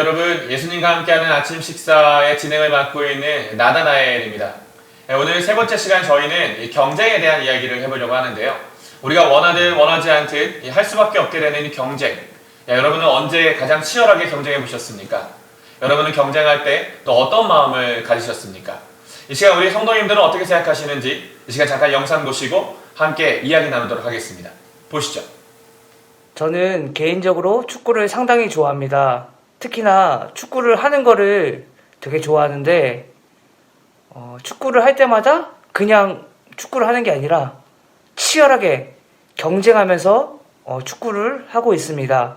여러분, 예수님과 함께하는 아침 식사의 진행을 맡고 있는 나다나엘입니다. 오늘 세 번째 시간 저희는 이 경쟁에 대한 이야기를 해보려고 하는데요. 우리가 원하든 원하지 않든 할 수밖에 없게 되는 이 경쟁. 여러분은 언제 가장 치열하게 경쟁해 보셨습니까? 여러분은 경쟁할 때 또 어떤 마음을 가지셨습니까? 이 시간 우리 성도님들은 어떻게 생각하시는지 이 시간 잠깐 영상 보시고 함께 이야기 나누도록 하겠습니다. 보시죠. 저는 개인적으로 축구를 상당히 좋아합니다. 특히나 축구를 하는 거를 되게 좋아하는데 축구를 할 때마다 그냥 축구를 하는 게 아니라 치열하게 경쟁하면서 축구를 하고 있습니다.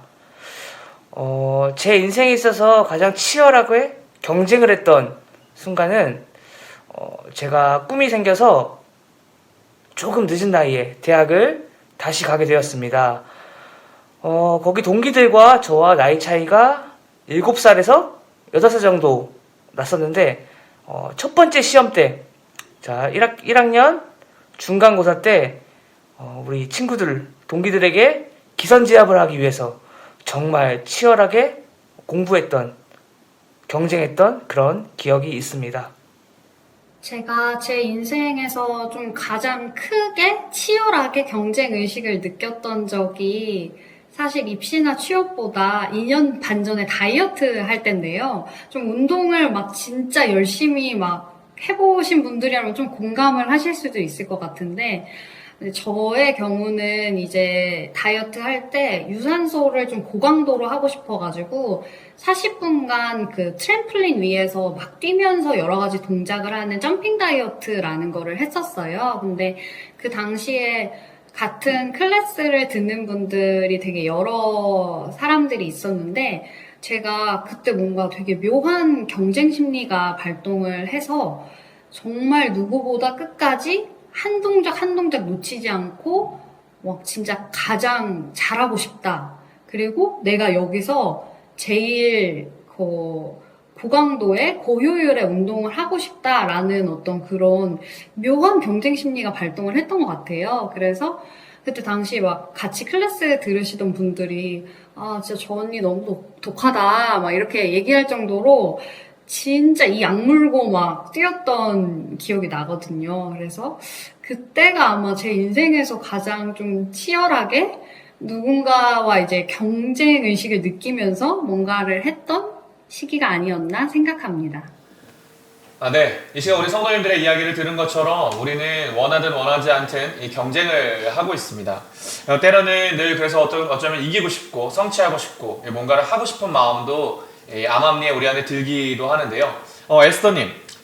제 인생에 있어서 가장 치열하게 경쟁을 했던 순간은 제가 꿈이 생겨서 조금 늦은 나이에 대학을 다시 가게 되었습니다. 거기 동기들과 저와 나이 차이가 7살에서 6살 정도 났었는데, 첫 번째 시험 때, 자, 1학년 중간고사 때, 우리 친구들, 동기들에게 기선제압을 하기 위해서 정말 치열하게 공부했던, 경쟁했던 그런 기억이 있습니다. 제가 제 인생에서 좀 가장 크게 치열하게 경쟁 의식을 느꼈던 적이 사실 입시나 취업보다 2년 반 전에 다이어트 할 때인데요. 좀 운동을 막 진짜 열심히 막 해보신 분들이라면 좀 공감을 하실 수도 있을 것 같은데, 저의 경우는 이제 다이어트 할 때 유산소를 좀 고강도로 하고 싶어가지고 40분간 그 트램플린 위에서 막 뛰면서 여러 가지 동작을 하는 점핑 다이어트라는 거를 했었어요. 근데 그 당시에 같은 클래스를 듣는 분들이 되게 여러 사람들이 있었는데, 제가 그때 뭔가 되게 묘한 경쟁 심리가 발동을 해서 정말 누구보다 끝까지 한 동작 한 동작 놓치지 않고 진짜 가장 잘하고 싶다. 그리고 내가 여기서 제일 고강도의 고효율의 운동을 하고 싶다라는 어떤 그런 묘한 경쟁 심리가 발동을 했던 것 같아요. 그래서 그때 당시 막 같이 클래스 들으시던 분들이 진짜 저 언니 너무 독하다 막 이렇게 얘기할 정도로 진짜 이 악물고 막 뛰었던 기억이 나거든요. 그래서 그때가 아마 제 인생에서 가장 좀 치열하게 누군가와 이제 경쟁 의식을 느끼면서 뭔가를 했던 시기가 아니었나 생각합니다. 네. 이 시간 우리 성도님들의 이야기를 들은 것처럼 우리는 원하든 원하지 않든 이 경쟁을 하고 있습니다. 때로는 늘 그래서 어쩌면 이기고 싶고 성취하고 싶고 뭔가를 하고 싶은 마음도 암암리에 우리 안에 들기도 하는데요.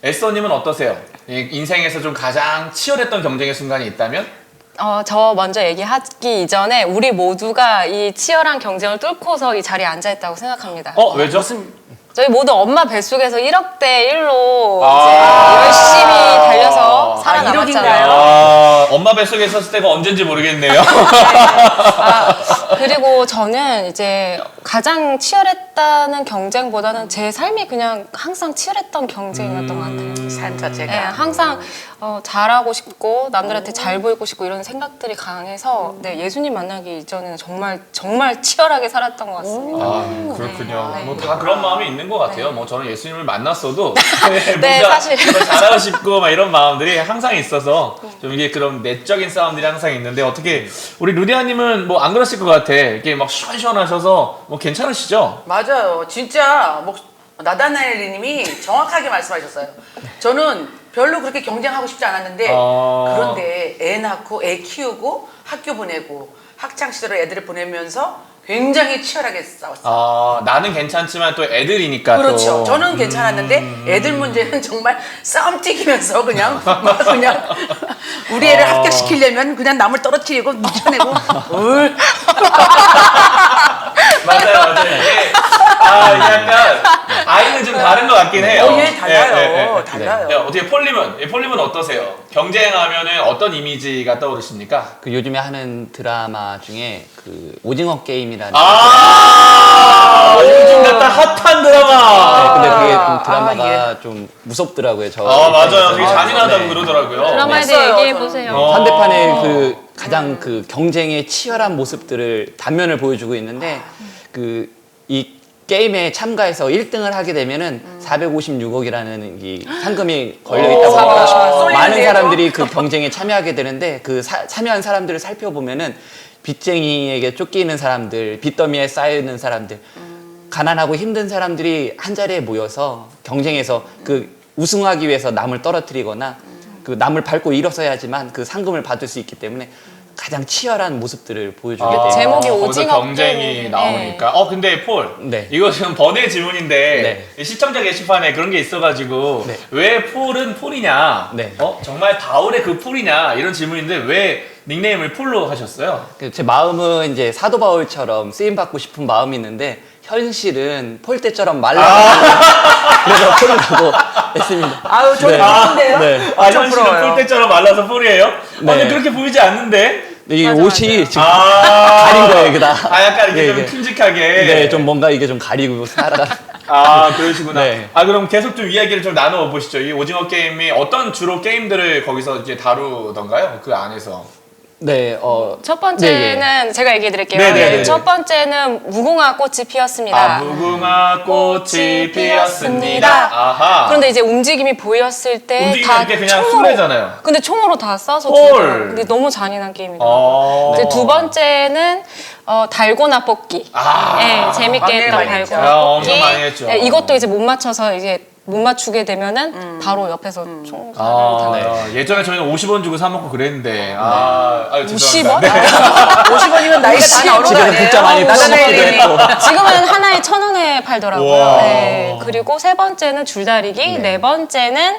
에스더님은 어떠세요? 인생에서 좀 가장 치열했던 경쟁의 순간이 있다면? 저 먼저 얘기하기 이전에 우리 모두가 이 치열한 경쟁을 뚫고서 이 자리에 앉아있다고 생각합니다. 왜죠? 저희 모두 엄마 뱃속에서 1억대 1로 이제 열심히 달려서 살아남았잖아요. 엄마 뱃속에 있었을 때가 언젠지 모르겠네요. 그리고 저는 이제 가장 치열했다는 경쟁보다는 제 삶이 그냥 항상 치열했던 경쟁이었던 것 같아요. 삶 자체가. 네, 항상 잘하고 싶고 남들한테 잘 보이고 싶고 이런 생각들이 강해서 예수님 만나기 이전에는 정말 치열하게 살았던 것 같습니다. 그렇군요. 네. 뭐 다 그런 마음이 있는 것 같아요. 뭐 저는 예수님을 만났어도 네, 뭔가 사실. 더 잘하고 싶고 막 이런 마음들이 항상 있어서 좀 이게 그런 내적인 싸움들이 항상 있는데, 어떻게 우리 루디아님은 뭐 안 그러실 것 같아. 이렇게 막 시원시원하셔서 뭐 괜찮으시죠? 맞아요. 진짜 나다나엘님이 정확하게 말씀하셨어요. 저는 별로 그렇게 경쟁하고 싶지 않았는데 그런데 애 낳고 애 키우고 학교 보내고 학창 시절에 애들을 보내면서 굉장히 치열하게 싸웠어요. 나는 괜찮지만 또 애들이니까. 그렇죠. 또. 저는 괜찮았는데 애들 문제는 정말 싸움 튀기면서 그냥 우리 애를 합격시키려면 그냥 남을 떨어뜨리고 밀쳐내고 맞아요. 이게 약간 아이는 좀 다른 것 같긴 해요. 달라요. 달라요. 어떻게 폴님은 어떠세요? 경쟁하면은 어떤 이미지가 떠오르십니까? 그 요즘에 하는 드라마 중에 그 오징어 게임이라는 요즘 같다 핫한 드라마. 네, 근데 그게 좀 드라마가 좀 무섭더라고요. 맞아요. 되게 잔인하다고 그러더라고요. 드라마에 대해 얘기해보세요. 상대판의 그 가장 그 경쟁의 치열한 모습들을 단면을 보여주고 있는데 이 게임에 참가해서 1등을 하게 되면은 456억이라는 이 상금이 걸려 있다고 하니까 쏠리는데요, 많은 또? 사람들이 그 경쟁에 참여하게 되는데 그 참여한 사람들을 살펴보면은 빚쟁이에게 쫓기는 사람들, 빚더미에 쌓여있는 사람들, 가난하고 힘든 사람들이 한 자리에 모여서 경쟁에서 그 우승하기 위해서 남을 떨어뜨리거나 그 남을 밟고 일어서야지만 그 상금을 받을 수 있기 때문에 가장 치열한 모습들을 보여주게 됩니다. 제목이 거기서 오징어 경쟁이 게임. 나오니까. 근데 폴, 네. 이거 지금 번외 질문인데 시청자 게시판에 그런 게 있어가지고 네. 왜 폴은 폴이냐? 네. 정말 바울의 그 폴이냐? 이런 질문인데 왜 닉네임을 폴로 하셨어요? 제 마음은 이제 사도 바울처럼 쓰임 받고 싶은 마음이 있는데 현실은 폴 때처럼 그래서 폴이라고 했습니다. 아유, 저는 예쁜데요? 네. 엄청 현실은 부러워요. 폴 때처럼 말라서 폴이에요? 네. 근데 그렇게 보이지 않는데? 이 맞아, 옷이 지금 아, 가린 거예요, 이게 다. 약간 이렇게 예, 좀 예. 큼직하게. 네, 좀 뭔가 이게 좀 가리고 살아가. 그러시구나. 네. 그럼 계속 좀 이야기를 좀 나눠 보시죠. 이 오징어 게임이 어떤 주로 게임들을 거기서 이제 다루던가요? 그 안에서. 네, 첫 번째는 제가 얘기해 드릴게요. 네네네. 첫 번째는 무궁화 꽃이 피었습니다. 무궁화 꽃이 피었습니다. 아하. 그런데 이제 움직임이 보였을 때 움직임이 다 이렇게 그냥 총으로 쏘내잖아요. 근데 총으로 다 쏴서 헐. 죽어요. 근데 너무 잔인한 게임이더라고요. 이제 두 번째는 달고나 뽑기. 재밌게 많이 했던 많이 했죠. 달고나 뽑기. 엄청 많이 했죠. 이것도 이제 못 맞춰서 이제 못 맞추게 되면은 바로 옆에서 총알을 다 예전에 저희는 50원 주고 사 먹고 그랬는데. 50원? 네. 50원이면 나이가 다 나오는 거 집에서 아니에요? 국자 많이 따서 먹기도 나다나엘이. 했고. 지금은 하나에 1,000원에 팔더라고요. 우와. 네. 그리고 세 번째는 줄다리기, 네 번째는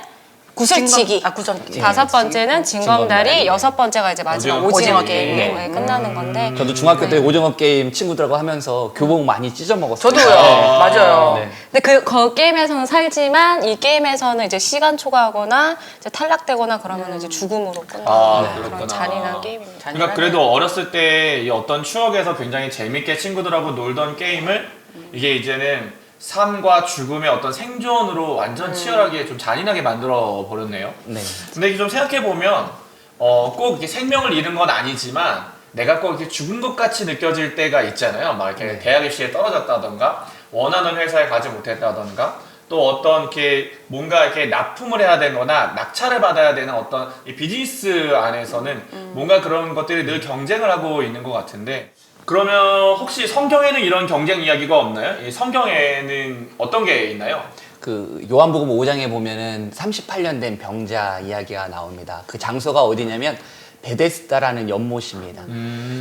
구슬치기, 구슬치기. 다섯 번째는 징검다리, 여섯 번째가 이제 마지막 오징어 오징어 게임. 게임으로 끝나는 건데. 저도 중학교 때 오징어 게임 친구들하고 하면서 교복 많이 찢어 먹었어요. 저도요. 맞아요. 네. 근데 그 게임에서는 살지만 이 게임에서는 이제 시간 초과하거나 이제 탈락되거나 그러면 이제 죽음으로 끝나는 그렇구나. 그런 잔인한 게임입니다. 그러니까 그래도 어렸을 때 이 어떤 추억에서 굉장히 재밌게 친구들하고 놀던 게임을 이게 이제는 삶과 죽음의 어떤 생존으로 완전 치열하게 좀 잔인하게 만들어 버렸네요. 네. 근데 이게 좀 생각해 보면 꼭 이렇게 생명을 잃은 건 아니지만 내가 꼭 이렇게 죽은 것 같이 느껴질 때가 있잖아요. 막 이렇게 대학 입시에 떨어졌다던가 원하는 회사에 가지 못했다던가 또 어떤 이렇게 뭔가 이렇게 납품을 해야 되거나 낙찰을 받아야 되는 어떤 이 비즈니스 안에서는 뭔가 그런 것들이 늘 경쟁을 하고 있는 것 같은데 그러면 혹시 성경에는 이런 경쟁 이야기가 없나요? 이 성경에는 어떤 게 있나요? 그 요한복음 5장에 보면은 38년 된 병자 이야기가 나옵니다. 그 장소가 어디냐면 베데스다라는 연못입니다.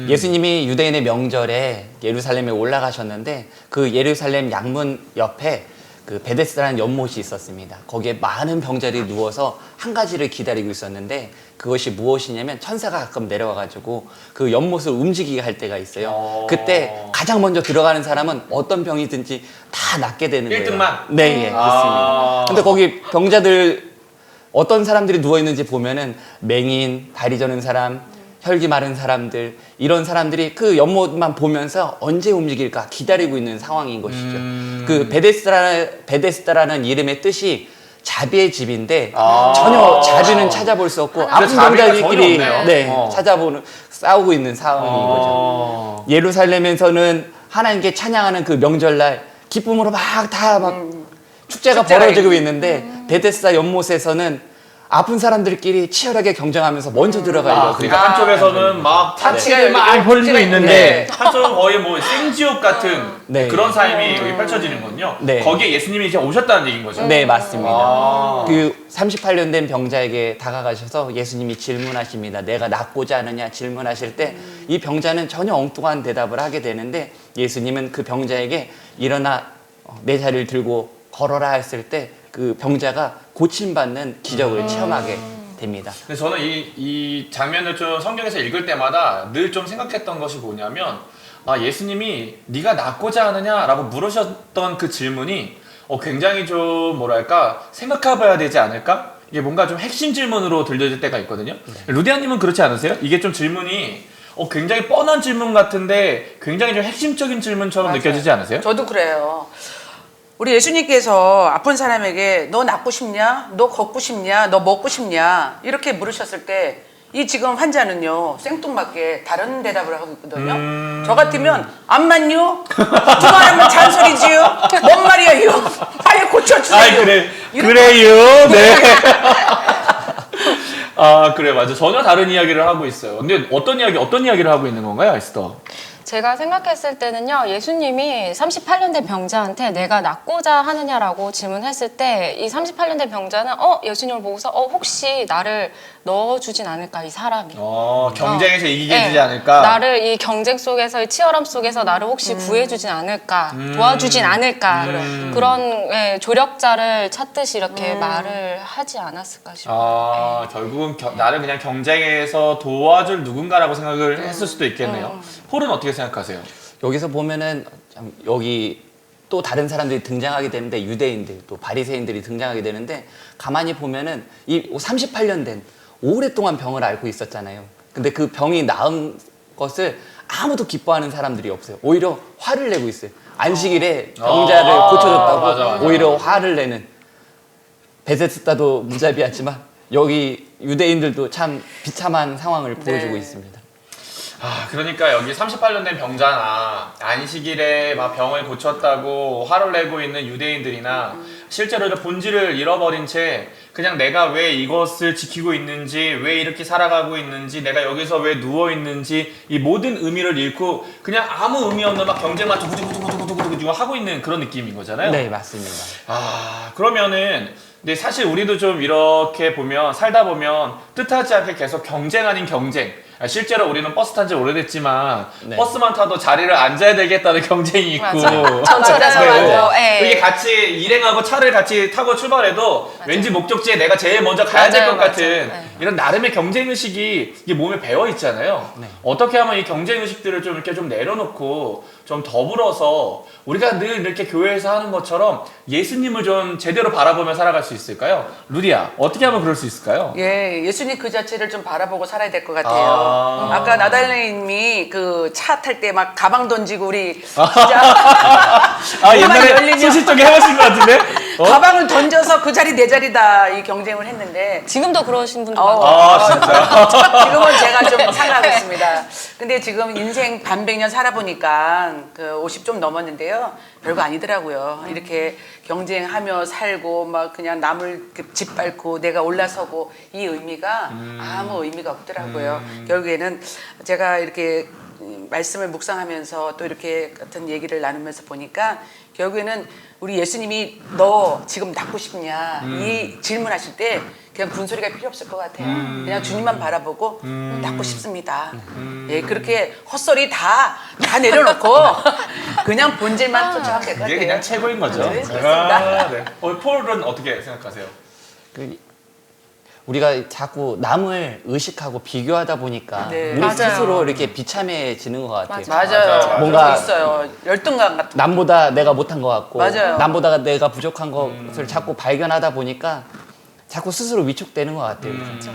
예수님이 유대인의 명절에 예루살렘에 올라가셨는데 그 예루살렘 양문 옆에 그 베데스다라는 연못이 있었습니다. 거기에 많은 병자들이 누워서 한 가지를 기다리고 있었는데 그것이 무엇이냐면 천사가 가끔 내려와가지고 그 연못을 움직이게 할 때가 있어요. 그때 가장 먼저 들어가는 사람은 어떤 병이든지 다 낫게 되는 거예요. 1등만? 네, 예, 그렇습니다. 근데 거기 병자들 어떤 사람들이 누워 있는지 보면은 맹인, 다리 저는 사람, 혈기 마른 사람들 이런 사람들이 그 연못만 보면서 언제 움직일까 기다리고 있는 상황인 것이죠. 그 베데스다라는 이름의 뜻이 자비의 집인데 전혀 자비는 찾아볼 수 없고 아픈 자비가 병자들끼리 전혀 없네요. 싸우고 있는 상황인 거죠. 예루살렘에서는 하나님께 찬양하는 그 명절날 기쁨으로 막 축제가 벌어지고 있는데 베데스다 연못에서는 아픈 사람들끼리 치열하게 경쟁하면서 먼저 들어가려고. 그러니까 한쪽에서는 막 파티가 네. 막 벌어지고 네. 있는데 한쪽은 거의 뭐 생지옥 같은 네. 그런 삶이 여기 펼쳐지는군요. 네. 거기에 예수님이 이제 오셨다는 얘기인 거죠. 네, 맞습니다. 아. 그 38년 된 병자에게 다가가셔서 예수님이 질문하십니다. 내가 낫고자 하느냐 질문하실 때 이 병자는 전혀 엉뚱한 대답을 하게 되는데 예수님은 그 병자에게 일어나 내 자리를 들고 걸어라 했을 때 그 병자가 고침받는 기적을 체험하게 됩니다. 근데 저는 이 장면을 좀 성경에서 읽을 때마다 늘 좀 생각했던 것이 뭐냐면 예수님이 네가 낫고자 하느냐라고 물으셨던 그 질문이 굉장히 좀 뭐랄까 생각해봐야 되지 않을까? 이게 뭔가 좀 핵심 질문으로 들려질 때가 있거든요. 루디아님은 그렇지 않으세요? 이게 좀 질문이 굉장히 뻔한 질문 같은데 굉장히 좀 핵심적인 질문처럼 느껴지지 않으세요? 저도 그래요. 우리 예수님께서 아픈 사람에게 너 낫고 싶냐? 너 걷고 싶냐? 너 먹고 싶냐? 이렇게 물으셨을 때 이 지금 환자는요 생뚱맞게 다른 대답을 하고 있거든요. 저 같으면 안 맞요? 그만하면 잔소리지요? 뭔 말이에요? 빨리 고쳐주세요. 아이 그래 이런 그래요. 네. 아 그래 맞아 전혀 다른 이야기를 하고 있어요. 근데 어떤 이야기를 하고 있는 건가요, 에스더? 제가 생각했을 때는요, 예수님이 38년 된 병자한테 내가 낫고자 하느냐라고 질문했을 때, 이 38년 된 병자는, 예수님을 보고서, 혹시 나를 넣어주진 않을까, 이 사람이. 경쟁에서 이기게 네. 해주지 않을까? 나를 이 경쟁 속에서, 이 치열함 속에서 나를 혹시 구해주진 않을까, 도와주진 않을까, 그런 조력자를 찾듯이 이렇게 말을 하지 않았을까 싶어요. 결국은 나를 그냥 경쟁에서 도와줄 누군가라고 생각을 했을 수도 있겠네요. 폴은 어떻게 생각하세요? 여기서 보면은 참 여기 또 다른 사람들이 등장하게 되는데 유대인들 또 바리새인들이 등장하게 되는데 가만히 보면은 이 38년 된 오랫동안 병을 앓고 있었잖아요. 근데 그 병이 나은 것을 아무도 기뻐하는 사람들이 없어요. 오히려 화를 내고 있어요. 안식일에 병자를 고쳐줬다고 맞아. 오히려 화를 내는. 베데스다도 무자비하지만 여기 유대인들도 참 비참한 상황을 보여주고 있습니다. 그러니까 여기 38년 된 병자나 안식일에 막 병을 고쳤다고 화를 내고 있는 유대인들이나 실제로 본질을 잃어버린 채 그냥 내가 왜 이것을 지키고 있는지, 왜 이렇게 살아가고 있는지, 내가 여기서 왜 누워 있는지 이 모든 의미를 잃고 그냥 아무 의미 없는 막 경쟁만 두구두구두구두구두구 하고 있는 그런 느낌인 거잖아요. 네, 맞습니다. 그러면은 근데 사실 우리도 좀 이렇게 보면 살다 보면 뜻하지 않게 계속 경쟁 아닌 경쟁. 실제로 우리는 버스 탄 지 오래됐지만 네. 버스만 타도 자리를 앉아야 되겠다는 경쟁이 있고 전철에서 말고, 이게 같이 일행하고 차를 같이 타고 출발해도 왠지 목적지에 내가 제일 먼저 가야 될 것 같은 이런 나름의 경쟁 의식이 이게 몸에 배어 있잖아요. 네. 어떻게 하면 이 경쟁 의식들을 좀 이렇게 좀 내려놓고 좀 더불어서 우리가 늘 이렇게 교회에서 하는 것처럼 예수님을 좀 제대로 바라보며 살아갈 수 있을까요? 루디야, 어떻게 하면 그럴 수 있을까요? 예, 예수님 그 자체를 좀 바라보고 살아야 될 것 같아요. 아까 나달레님이 그 차 탈 때 막 가방 던지고 우리 진짜 옛날에 열리면 소시적에 해보신 것 같은데? 가방을 던져서 그 자리 내 자리다 이 경쟁을 했는데 지금도 그러신 분들 진짜? 지금은 제가 좀 상하고 있습니다. 근데 지금 인생 반백년 살아보니까 그 50 좀 넘었는데요. 별거 아니더라고요. 이렇게 경쟁하며 살고 막 그냥 남을 짓밟고 내가 올라서고 이 의미가 아무 의미가 없더라고요. 결국에는 제가 이렇게 말씀을 묵상하면서 또 이렇게 같은 얘기를 나누면서 보니까 결국에는 우리 예수님이 너 지금 낫고 싶냐 이 질문하실 때 그냥 군소리가 필요 없을 것 같아요. 그냥 주님만 바라보고 낫고 싶습니다. 예, 그렇게 헛소리 다 내려놓고 그냥 본질만 쫓아가면 될 것 같아요. 이게 그냥 최고인 거죠. 네, 그렇습니다. 네. 폴은 어떻게 생각하세요? 우리가 자꾸 남을 의식하고 비교하다 보니까 네. 우리 맞아요. 스스로 이렇게 비참해지는 것 같아요. 맞아요. 뭔가 그런 게 있어요. 열등감 같은 거. 남보다 내가 못한 것 같고 맞아요. 남보다 내가 부족한 것을 자꾸 발견하다 보니까 자꾸 스스로 위축되는 것 같아요.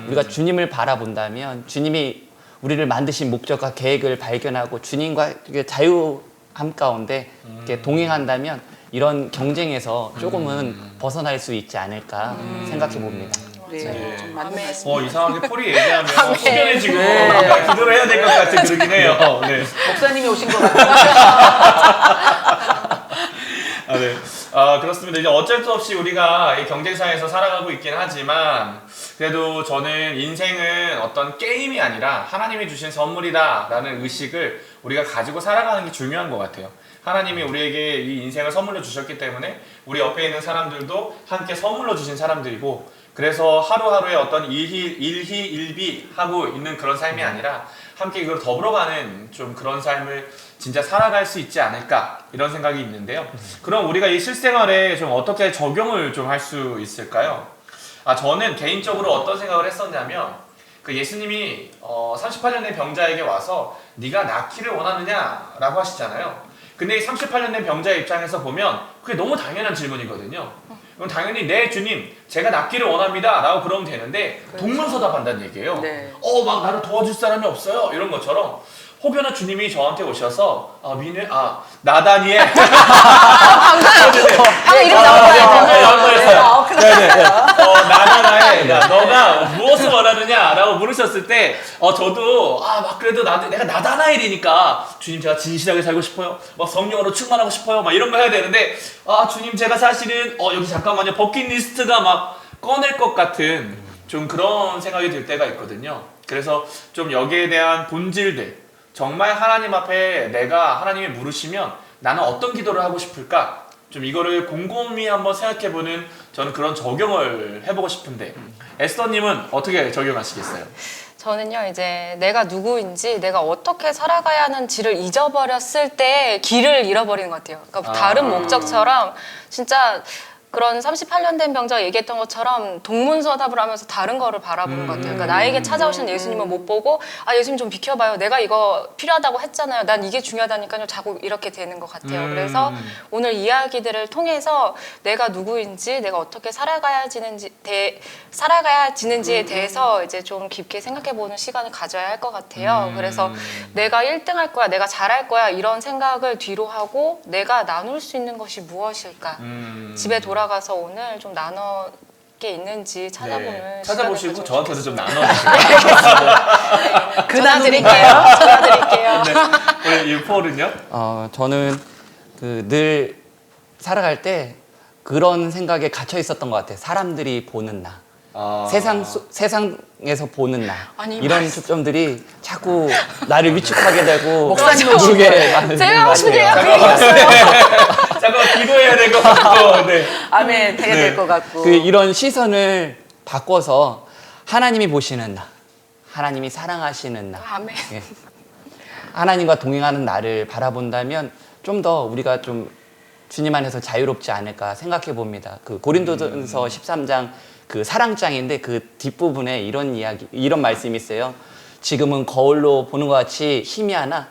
우리가 주님을 바라본다면 주님이 우리를 만드신 목적과 계획을 발견하고 주님과 자유함 가운데 이렇게 동행한다면 이런 경쟁에서 조금은 벗어날 수 있지 않을까 생각해 봅니다. 네, 좀 맞는 말씀. 이상하게 폴이 얘기하면 수련에 지금 기도를 해야 될 것 같은 그러긴 해요. 네. 목사님이 오신 것 같아요. 네. 그렇습니다. 이제 어쩔 수 없이 우리가 이 경쟁사에서 살아가고 있긴 하지만 그래도 저는 인생은 어떤 게임이 아니라 하나님이 주신 선물이다라는 의식을 우리가 가지고 살아가는 게 중요한 것 같아요. 하나님이 우리에게 이 인생을 선물로 주셨기 때문에 우리 옆에 있는 사람들도 함께 선물로 주신 사람들이고 그래서 하루하루의 어떤 일희일비 하고 있는 그런 삶이 아니라 함께 이걸 더불어가는 좀 그런 삶을 진짜 살아갈 수 있지 않을까 이런 생각이 있는데요. 그럼 우리가 이 실생활에 좀 어떻게 적용을 좀 할 수 있을까요? 저는 개인적으로 어떤 생각을 했었냐면 그 예수님이 38년 된 병자에게 와서 네가 낫기를 원하느냐라고 하시잖아요. 근데 이 38년 된 병자의 입장에서 보면 그게 너무 당연한 질문이거든요. 그럼 당연히 네 주님 제가 낫기를 원합니다 라고 그러면 되는데 동문서답한다는 얘기예요. 네. 막 나를 도와줄 사람이 없어요 이런 것처럼 혹여나 주님이 저한테 오셔서 나다니엘 이름 나올 뻔했어요. 네네 나다나엘 너가 무엇을 원하느냐라고 물으셨을 때 저도 막 그래도 내가 나다나엘이니까 주님 제가 진실하게 살고 싶어요. 막 성령으로 충만하고 싶어요. 막 이런 거 해야 되는데 주님 제가 사실은 여기 잠깐만요. 버킷리스트가 막 꺼낼 것 같은 좀 그런 생각이 들 때가 있거든요. 그래서 좀 여기에 대한 본질들 정말 하나님 앞에 내가 하나님이 물으시면 나는 어떤 기도를 하고 싶을까? 좀 이거를 곰곰이 한번 생각해보는 저는 그런 적용을 해보고 싶은데 에스더님은 어떻게 적용하시겠어요? 저는요, 이제 내가 누구인지, 내가 어떻게 살아가야 하는지를 잊어버렸을 때 길을 잃어버리는 것 같아요. 그러니까 다른 목적처럼 진짜 그런 38년 된 병자가 얘기했던 것처럼 동문서답을 하면서 다른 거를 바라보는 것 같아요. 그러니까 나에게 찾아오신 예수님을 못 보고 예수님 좀 비켜봐요. 내가 이거 필요하다고 했잖아요. 난 이게 중요하다니까요. 자꾸 이렇게 되는 것 같아요. 그래서 오늘 이야기들을 통해서 내가 누구인지, 내가 어떻게 살아가야 지는지에 대해서 이제 좀 깊게 생각해보는 시간을 가져야 할 것 같아요. 그래서 내가 1등 할 거야, 내가 잘할 거야 이런 생각을 뒤로 하고 내가 나눌 수 있는 것이 무엇일까? 집에 돌아가서 오늘 좀 나눠 게 있는지 찾아보는 찾아보시고 시간을 저한테도 좀 나눠주세요. 전화 드릴게요. 전화 드릴게요. 우리 유포는요? 저는 늘 살아갈 때 그런 생각에 갇혀 있었던 것 같아요. 사람들이 보는 나. 세상에서 보는 나. 아니, 이런 초점들이 자꾸 나를 위축하게 되고 목사님 모르게 만드는 제가 것 하고 싶은 같아요. 얘기가 그 얘기였어요. 잠깐만 기도해야 될 것 같고. 네. 아멘 해야 될 것 같고. 이런 시선을 바꿔서 하나님이 보시는 나, 하나님이 사랑하시는 나, 아멘. 예. 하나님과 동행하는 나를 바라본다면 좀 더 우리가 좀 주님 안에서 자유롭지 않을까 생각해 봅니다. 고린도전서 13장 사랑장인데 그 뒷부분에 이런 말씀이 있어요. 지금은 거울로 보는 것 같이 희미하나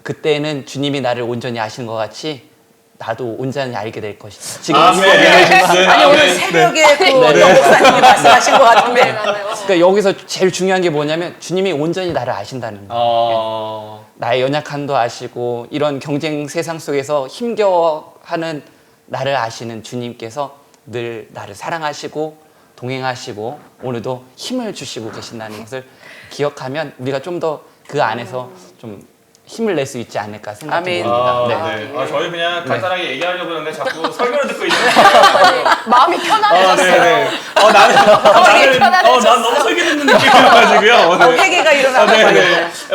그때는 주님이 나를 온전히 아시는 것 같이 나도 온전히 알게 될 것이다. 지금 아니 오늘 새벽에 목사님이 말씀하신 것 같은데. 그러니까 여기서 제일 중요한 게 뭐냐면 주님이 온전히 나를 아신다는 거예요. 나의 연약함도 아시고 이런 경쟁 세상 속에서 힘겨워하는 나를 아시는 주님께서 늘 나를 사랑하시고 동행하시고 오늘도 힘을 주시고 계신다는 것을 기억하면 우리가 좀 더 그 안에서 좀 힘을 낼 수 있지 않을까 생각해 봅니다. 네. 저희 그냥 간단하게 얘기하려고 그러는데 자꾸 설교를 듣고 있는 마음이 편안해졌어요. 난 너무 설교 듣는 느낌이어가지고요. 회개가 일어나고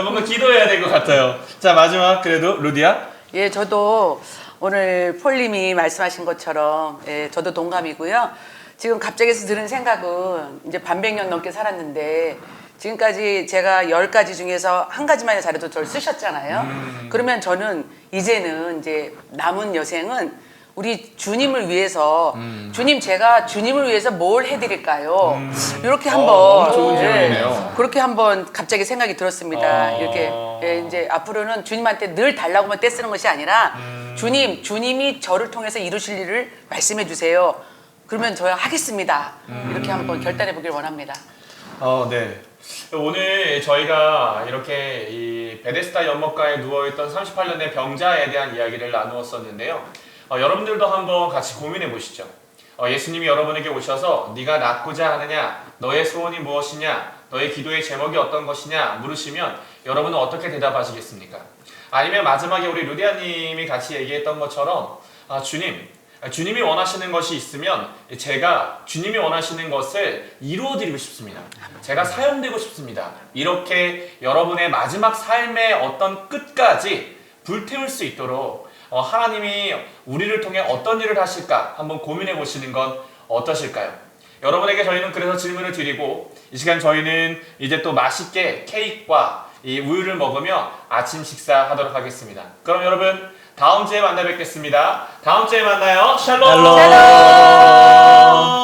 뭔가 기도해야 될 것 같아요. 자 마지막 그래도 루디야. 예, 저도 오늘 폴님이 말씀하신 것처럼 저도 동감이고요. 지금 갑자기 들은 생각은 이제 반백년 넘게 살았는데 지금까지 제가 10가지 중에서 한 가지만의 자료도 저를 쓰셨잖아요. 그러면 저는 이제는 이제 남은 여생은 우리 주님을 위해서 주님 제가 주님을 위해서 뭘 해드릴까요? 이렇게 한번 너무 좋은 질문이네요. 그렇게 한번 갑자기 생각이 들었습니다. 이렇게 이제 앞으로는 주님한테 늘 달라고만 떼쓰는 것이 아니라 주님이 저를 통해서 이루실 일을 말씀해 주세요. 그러면 저야 하겠습니다. 이렇게 한번 결단해 보길 원합니다. 네. 오늘 저희가 이렇게 이 베데스다 연못가에 누워있던 38년 된 병자에 대한 이야기를 나누었었는데요. 여러분들도 한번 같이 고민해 보시죠. 예수님이 여러분에게 오셔서 네가 낫고자 하느냐, 너의 소원이 무엇이냐, 너의 기도의 제목이 어떤 것이냐 물으시면 여러분은 어떻게 대답하시겠습니까? 아니면 마지막에 우리 루디아님이 같이 얘기했던 것처럼 주님이 원하시는 것이 있으면 제가 주님이 원하시는 것을 이루어드리고 싶습니다. 제가 사용되고 싶습니다. 이렇게 여러분의 마지막 삶의 어떤 끝까지 불태울 수 있도록 하나님이 우리를 통해 어떤 일을 하실까 한번 고민해 보시는 건 어떠실까요? 여러분에게 저희는 그래서 질문을 드리고 이 시간 저희는 이제 또 맛있게 케이크와 이 우유를 먹으며 아침 식사하도록 하겠습니다. 그럼 여러분 다음 주에 만나 뵙겠습니다. 다음 주에 만나요. 샬롬. 샬롬.